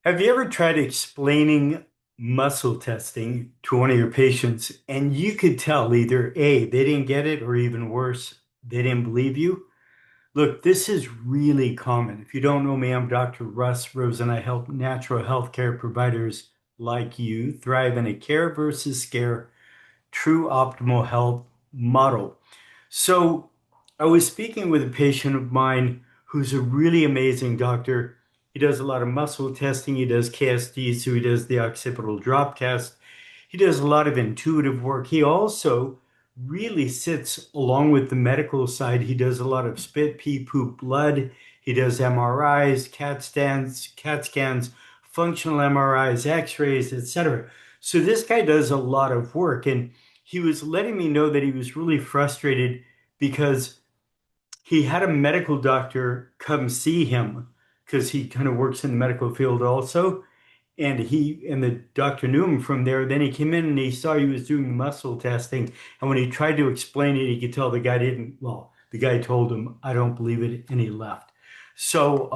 Have you ever tried explaining muscle testing to one of your patients and you could tell either A, they didn't get it, or even worse, they didn't believe you? Look, this is really common. If you don't know me, I'm Dr. Russ Rose, and I help natural healthcare providers like you thrive in a care versus scare, true optimal health model. So I was speaking with a patient of mine who's a really amazing doctor. He does a lot of muscle testing. He does KSD, so he does the occipital drop test. He does a lot of intuitive work. He also really sits along with the medical side. He does a lot of spit, pee, poop, blood. He does MRIs, CAT scans, functional MRIs, X-rays, etc. So this guy does a lot of work, and he was letting me know that he was really frustrated because he had a medical doctor come see him because he kind of works in the medical field also. And the doctor knew him from there. Then he came in and he saw he was doing muscle testing. And when he tried to explain it, he could tell the guy didn't, well, the guy told him, I don't believe it, and he left. So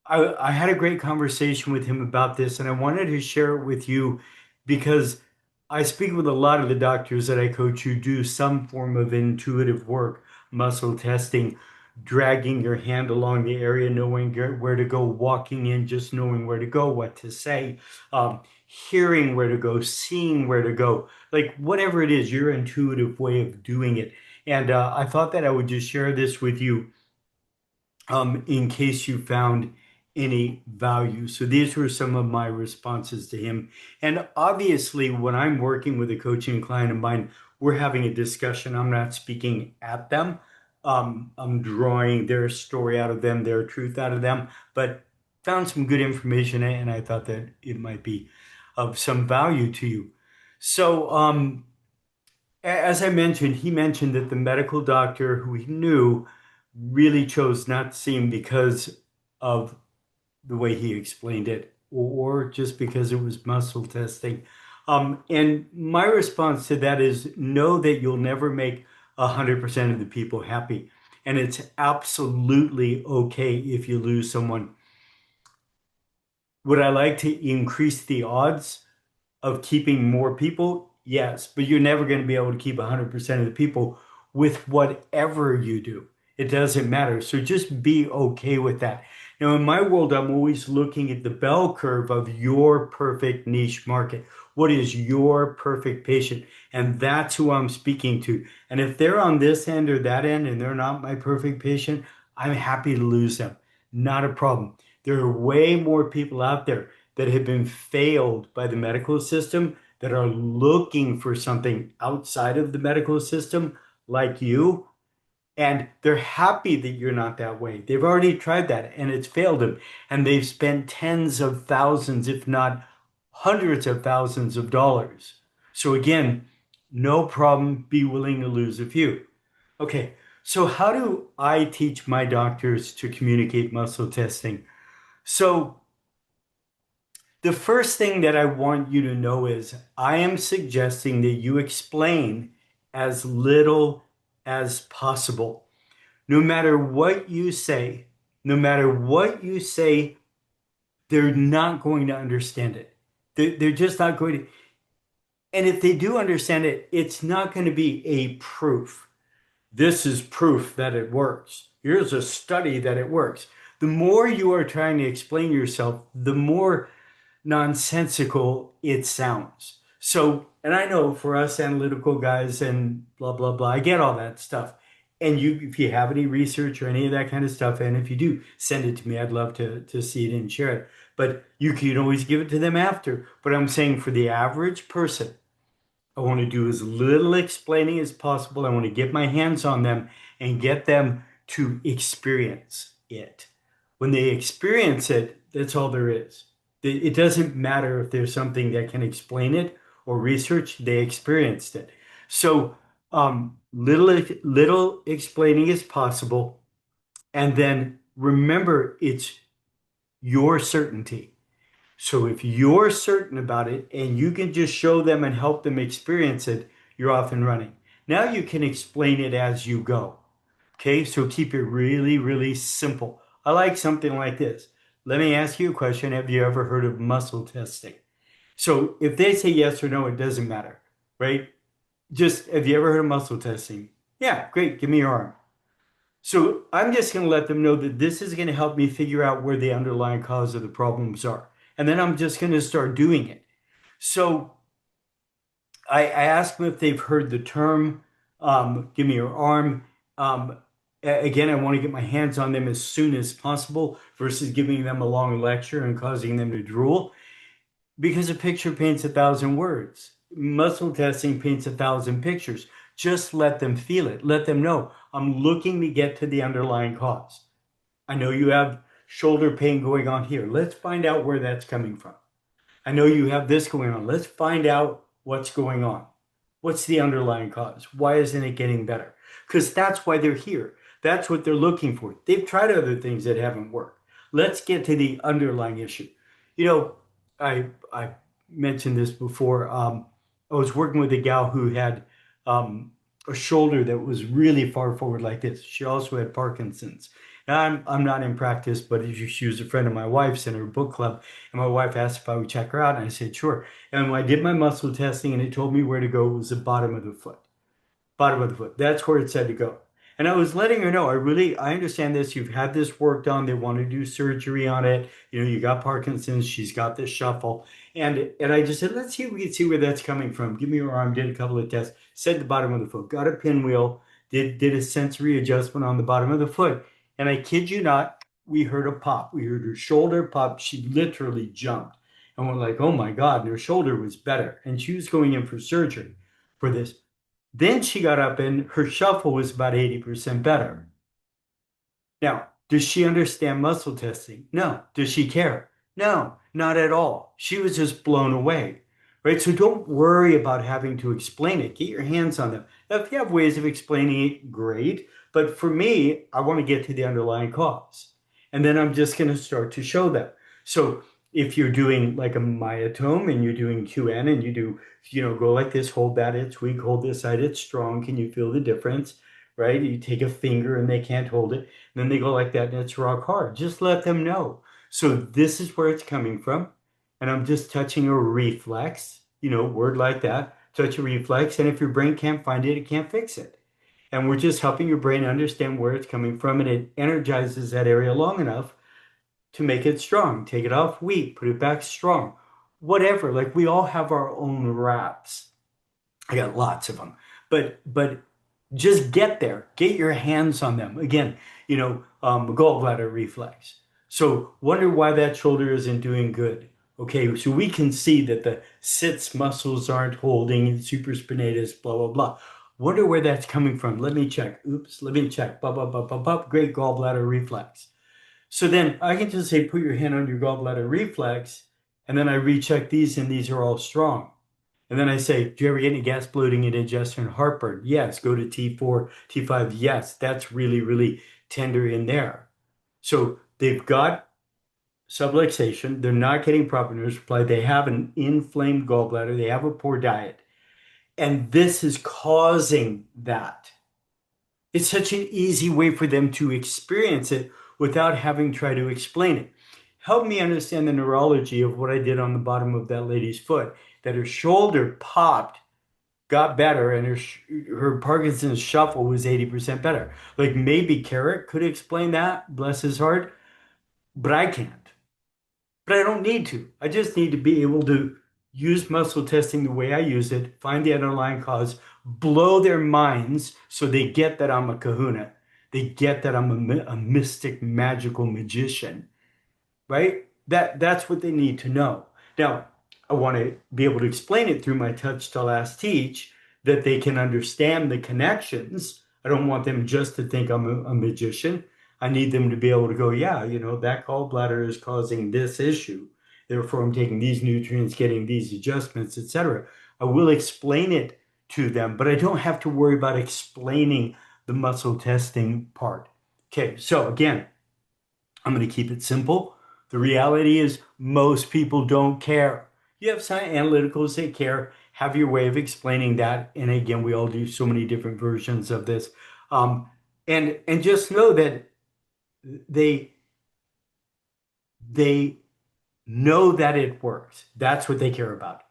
I had a great conversation with him about this, and I wanted to share it with you because I speak with a lot of the doctors that I coach who do some form of intuitive work, muscle testing, dragging your hand along the area, knowing where to go, walking in, just knowing where to go, what to say, hearing where to go, seeing where to go, like whatever it is, your intuitive way of doing it. And I thought that I would just share this with you in case you found any value. So these were some of my responses to him. And obviously, when I'm working with a coaching client of mine, we're having a discussion. I'm not speaking at them. I'm drawing their story out of them, their truth out of them, but found some good information and I thought that it might be of some value to you. So, as I mentioned, he mentioned that the medical doctor who he knew really chose not to see him because of the way he explained it, or just because it was muscle testing. And my response to that is know that you'll never make 100% of the people happy. And it's absolutely okay if you lose someone. Would I like to increase the odds of keeping more people? Yes, but you're never going to be able to keep 100% of the people with whatever you do. It doesn't matter. So just be okay with that. Now, in my world, I'm always looking at the bell curve of your perfect niche market. What is your perfect patient? And that's who I'm speaking to. And if they're on this end or that end and they're not my perfect patient, I'm happy to lose them. Not a problem. There are way more people out there that have been failed by the medical system that are looking for something outside of the medical system, like you, and they're happy that you're not that way. They've already tried that and it's failed them. And they've spent tens of thousands, if not hundreds of thousands of dollars. So again, no problem. Be willing to lose a few. Okay, so how do I teach my doctors to communicate muscle testing? So the first thing that I want you to know is I am suggesting that you explain as little as possible. No matter what you say, no matter what you say, they're not going to understand it. They're just not going to. And if they do understand it, it's not going to be a proof. This is proof that it works. Here's a study that it works. The more you are trying to explain yourself, the more nonsensical it sounds. So, and I know for us analytical guys and blah, blah, blah, I get all that stuff. And if you have any research or any of that kind of stuff, and if you do, send it to me. I'd love to see it and share it. But you can always give it to them after. But I'm saying for the average person, I want to do as little explaining as possible. I want to get my hands on them and get them to experience it. When they experience it, that's all there is. It doesn't matter if there's something that can explain it or research, they experienced it. So, little explaining as possible. And then remember, it's your certainty. So if you're certain about it and you can just show them and help them experience it, you're off and running. Now you can explain it as you go. Okay, so keep it really, really simple. I like something like this. let me ask you a question. Have you ever heard of muscle testing? So if they say yes or no, it doesn't matter, right? Just have you ever heard of muscle testing? Yeah, great. Give me your arm. So I'm just going to let them know that this is going to help me figure out where the underlying cause of the problems are. And then I'm just going to start doing it. So I ask them if they've heard the term, give me your arm. Um, again, I want to get my hands on them as soon as possible versus giving them a long lecture and causing them to drool because a picture paints 1,000 words. Muscle testing paints 1,000 pictures. Just let them feel it. Let them know I'm looking to get to the underlying cause. I know you have shoulder pain going on here. Let's find out where that's coming from. I know you have this going on. Let's find out what's going on. What's the underlying cause? Why isn't it getting better? Because that's why they're here. That's what they're looking for. They've tried other things that haven't worked. Let's get to the underlying issue. You know, I mentioned this before. I was working with a gal who had a shoulder that was really far forward like this. She also had Parkinson's. Now, I'm not in practice, but she was a friend of my wife's in her book club. And my wife asked if I would check her out, and I said, sure. And when I did my muscle testing and it told me where to go, it was the bottom of the foot. Bottom of the foot. That's where it said to go. And I was letting her know, I understand this. You've had this work done. They want to do surgery on it. You know, you got Parkinson's. She's got this shuffle. And I just said, let's see if we can see where that's coming from. Give me your arm. Did a couple of tests. Said the bottom of the foot. Got a pinwheel. Did a sensory adjustment on the bottom of the foot. And I kid you not, we heard a pop. We heard her shoulder pop. She literally jumped. And we're like, oh my God. And her shoulder was better. And she was going in for surgery for this. Then she got up and her shuffle was about 80% better. Now, does she understand muscle testing? No. Does she care? No, not at all. She was just blown away, right? So don't worry about having to explain it. Get your hands on them. Now, if you have ways of explaining it, great. But for me, I want to get to the underlying cause. And then I'm just going to start to show them. So if you're doing like a myotome and you're doing QN and you do, go like this, hold that, it's weak, hold this side, it's strong. Can you feel the difference? Right? You take a finger and they can't hold it. Then they go like that and it's rock hard. Just let them know. So this is where it's coming from. And I'm just touching a reflex, word like that, touch a reflex. And if your brain can't find it, it can't fix it. And we're just helping your brain understand where it's coming from. And it energizes that area long enough to make it strong. Take it off weak, put it back strong. Whatever. Like we all have our own wraps. I got lots of them. But just get there. Get your hands on them. Again, gallbladder reflex. So wonder why that shoulder isn't doing good. Okay, so we can see that the sits muscles aren't holding, supraspinatus, blah, blah, blah. Wonder where that's coming from. Let me check. Oops, let me check. Blah, blah, blah, blah, blah. Great gallbladder reflex. So then I can just say, put your hand on your gallbladder reflex, and then I recheck these, and these are all strong. And then I say, do you ever get any gas, bloating, indigestion, heartburn? Yes. Go to T4, T5. Yes, that's really, really tender in there. So they've got subluxation. They're not getting proper nerve supply. They have an inflamed gallbladder. They have a poor diet. And this is causing that. It's such an easy way for them to experience it without having to try to explain it. Help me understand the neurology of what I did on the bottom of that lady's foot, that her shoulder popped, got better, and her Parkinson's shuffle was 80% better. Like maybe Carrot could explain that, bless his heart, but I can't. But I don't need to. I just need to be able to use muscle testing the way I use it, find the underlying cause, blow their minds so they get that I'm a kahuna. They get that I'm a mystic, magical magician, right? That's what they need to know. Now, I want to be able to explain it through my touch to last teach that they can understand the connections. I don't want them just to think I'm a magician. I need them to be able to go, yeah, that gallbladder is causing this issue. Therefore, I'm taking these nutrients, getting these adjustments, etc. I will explain it to them, but I don't have to worry about explaining the muscle testing part. Okay, so again, I'm going to keep it simple. The reality is most people don't care. You have some analyticals that care. Have your way of explaining that. And again, we all do so many different versions of this. And just know that they they know that it works. That's what they care about,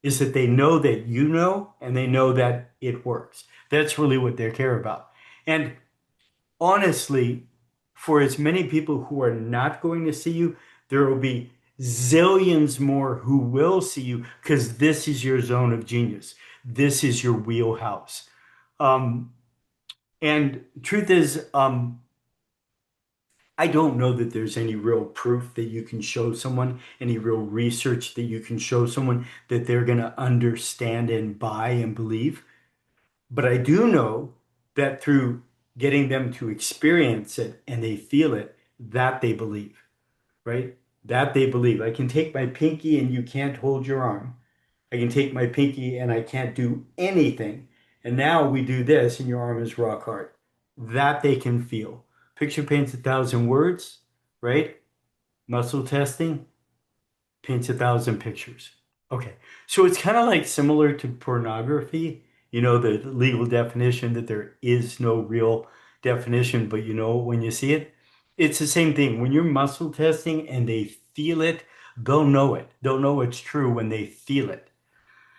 is that they know that you know and they know that it works. That's really what they care about. And honestly, for as many people who are not going to see you, there will be zillions more who will see you because this is your zone of genius. This is your wheelhouse. Um, and truth is, I don't know that there's any real proof that you can show someone, any real research that you can show someone that they're going to understand and buy and believe. But I do know that through getting them to experience it and they feel it, that they believe, right? That they believe. I can take my pinky and you can't hold your arm. I can take my pinky and I can't do anything. And now we do this and your arm is rock hard. That they can feel. Picture paints 1,000 words, right? Muscle testing paints 1,000 pictures. Okay. So it's kind of like similar to pornography, the legal definition that there is no real definition, but you know when you see it. It's the same thing. When you're muscle testing and they feel it, they'll know it. They'll know it's true when they feel it.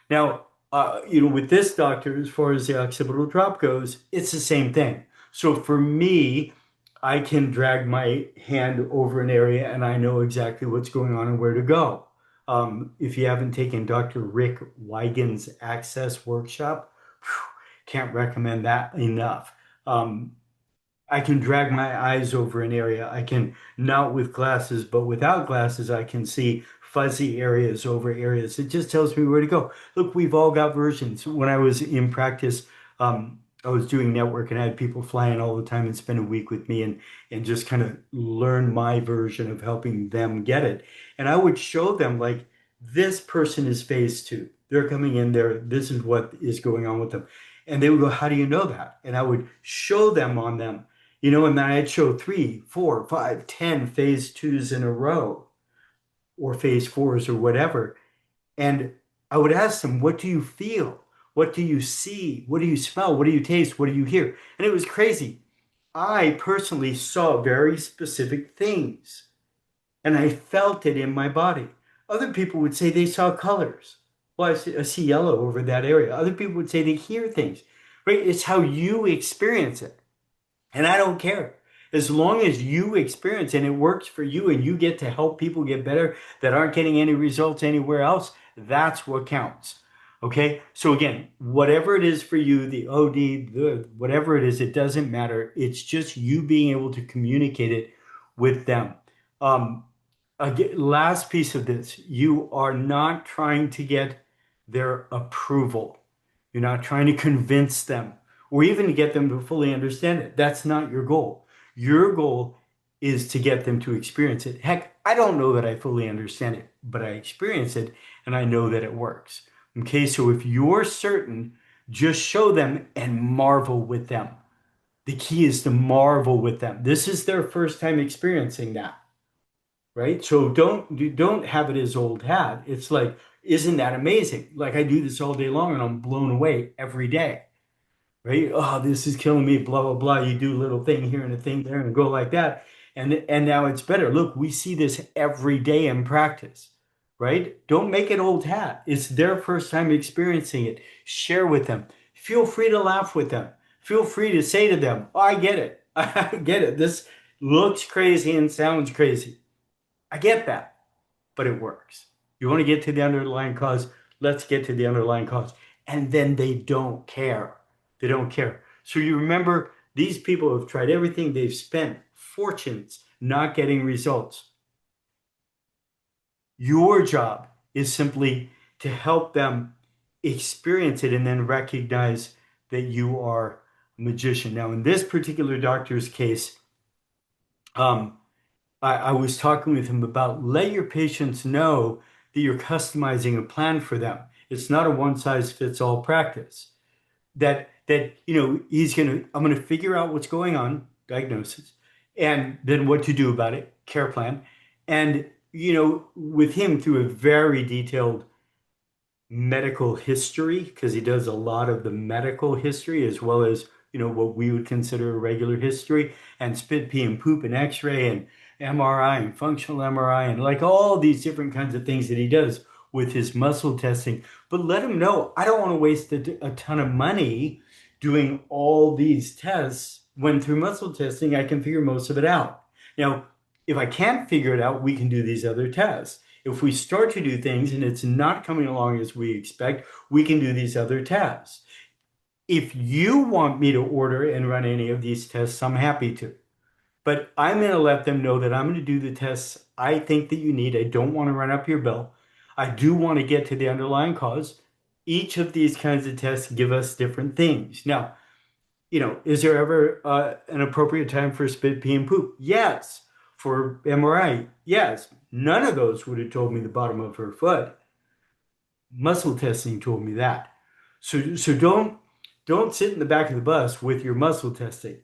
Now, with this doctor, as far as the occipital drop goes, it's the same thing. So for me, I can drag my hand over an area and I know exactly what's going on and where to go. If you haven't taken Dr. Rick Wigan's Access Workshop, can't recommend that enough. I can drag my eyes over an area. I can, not with glasses, but without glasses, I can see fuzzy areas over areas. It just tells me where to go. Look, we've all got versions. When I was in practice, I was doing network and I had people fly in all the time and spend a week with me and just kind of learn my version of helping them get it. And I would show them like, this person is phase two. They're coming in there. This is what is going on with them. And they would go, how do you know that? And I would show them on them. And then I'd show 3, 4, 5, 10 phase twos in a row or phase fours or whatever. And I would ask them, what do you feel? What do you see? What do you smell? What do you taste? What do you hear? And it was crazy. I personally saw very specific things and I felt it in my body. Other people would say they saw colors. Well, I see yellow over that area. Other people would say they hear things, right? It's how you experience it. And I don't care. As long as you experience and it works for you and you get to help people get better that aren't getting any results anywhere else, that's what counts. Okay? So again, whatever it is for you, the OD, whatever it is, it doesn't matter. It's just you being able to communicate it with them. Um, Again, last piece of this, you are not trying to get their approval. You're not trying to convince them or even to get them to fully understand it. That's not your goal. Your goal is to get them to experience it. Heck, I don't know that I fully understand it, but I experience it and I know that it works. Okay, so if you're certain, just show them and marvel with them. The key is to marvel with them. This is their first time experiencing that, right? So don't have it as old hat. It's like, isn't that amazing? Like I do this all day long and I'm blown away every day, right? Oh, this is killing me, blah, blah, blah. You do a little thing here and a thing there and go like that. And now it's better. Look, we see this every day in practice, right? Don't make it old hat. It's their first time experiencing it. Share with them. Feel free to laugh with them. Feel free to say to them, oh, I get it. I get it. This looks crazy and sounds crazy. I get that, but it works. You want to get to the underlying cause? Let's get to the underlying cause. And then they don't care. They don't care. So you remember, these people have tried everything. They've spent fortunes not getting results. Your job is simply to help them experience it and then recognize that you are a magician. Now, in this particular doctor's case, um, I was talking with him about let your patients know that you're customizing a plan for them. It's not a one size fits all practice. I'm gonna figure out what's going on, diagnosis, and then what to do about it, care plan. And with him through a very detailed medical history, because he does a lot of the medical history as well as what we would consider a regular history and spit, pee, and poop and x-ray MRI and functional MRI and like all these different kinds of things that he does with his muscle testing. But let him know I don't want to waste a ton of money doing all these tests when through muscle testing I can figure most of it out. Now, if I can't figure it out, we can do these other tests. If we start to do things and it's not coming along as we expect, we can do these other tests. If you want me to order and run any of these tests, I'm happy to. But I'm going to let them know that I'm going to do the tests I think that you need. I don't want to run up your bill. I do want to get to the underlying cause. Each of these kinds of tests give us different things. Now, is there ever an appropriate time for spit, pee, and poop? Yes. For MRI, yes. None of those would have told me the bottom of her foot. Muscle testing told me that. So don't sit in the back of the bus with your muscle testing,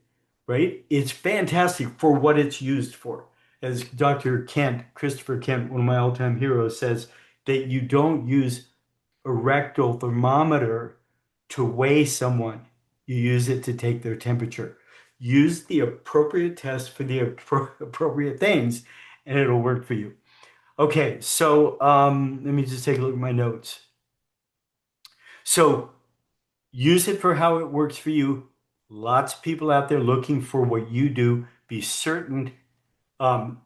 right? It's fantastic for what it's used for. As Dr. Kent, Christopher Kent, one of my all-time heroes, says that you don't use a rectal thermometer to weigh someone. You use it to take their temperature. Use the appropriate test for the appropriate things, and it'll work for you. Okay, so let me just take a look at my notes. So use it for how it works for you. Lots of people out there looking for what you do. Be certain. Um,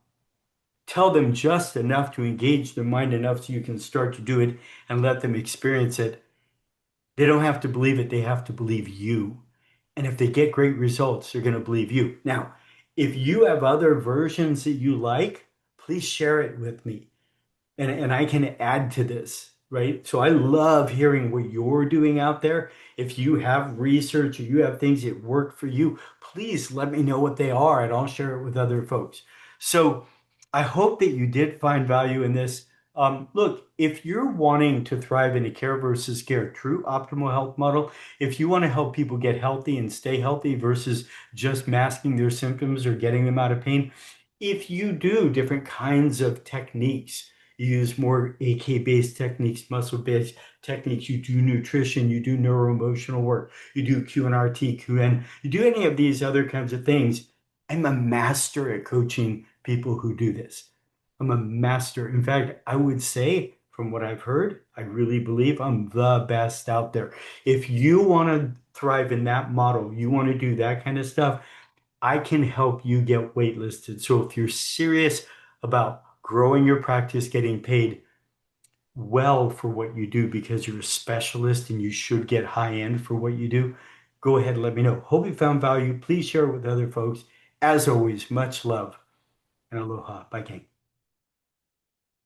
Tell them just enough to engage their mind enough so you can start to do it and let them experience it. They don't have to believe it, they have to believe you. And if they get great results, they're going to believe you. Now, if you have other versions that you like, please share it with me and I can add to this, right? So I love hearing what you're doing out there. If you have research or you have things that work for you, please let me know what they are and I'll share it with other folks. So I hope that you did find value in this. Look, if you're wanting to thrive in a care versus care, true optimal health model, if you want to help people get healthy and stay healthy versus just masking their symptoms or getting them out of pain, if you do different kinds of techniques, you use more AK-based techniques, muscle-based techniques, you do nutrition, you do neuroemotional work, you do QNRT, QN, you do any of these other kinds of things. I'm a master at coaching people who do this. I'm a master. In fact, I would say, from what I've heard, I really believe I'm the best out there. If you want to thrive in that model, you want to do that kind of stuff, I can help you get waitlisted. So if you're serious about growing your practice, getting paid well for what you do because you're a specialist and you should get high end for what you do, go ahead and let me know. Hope you found value. Please share it with other folks. As always, much love and aloha. Bye, gang.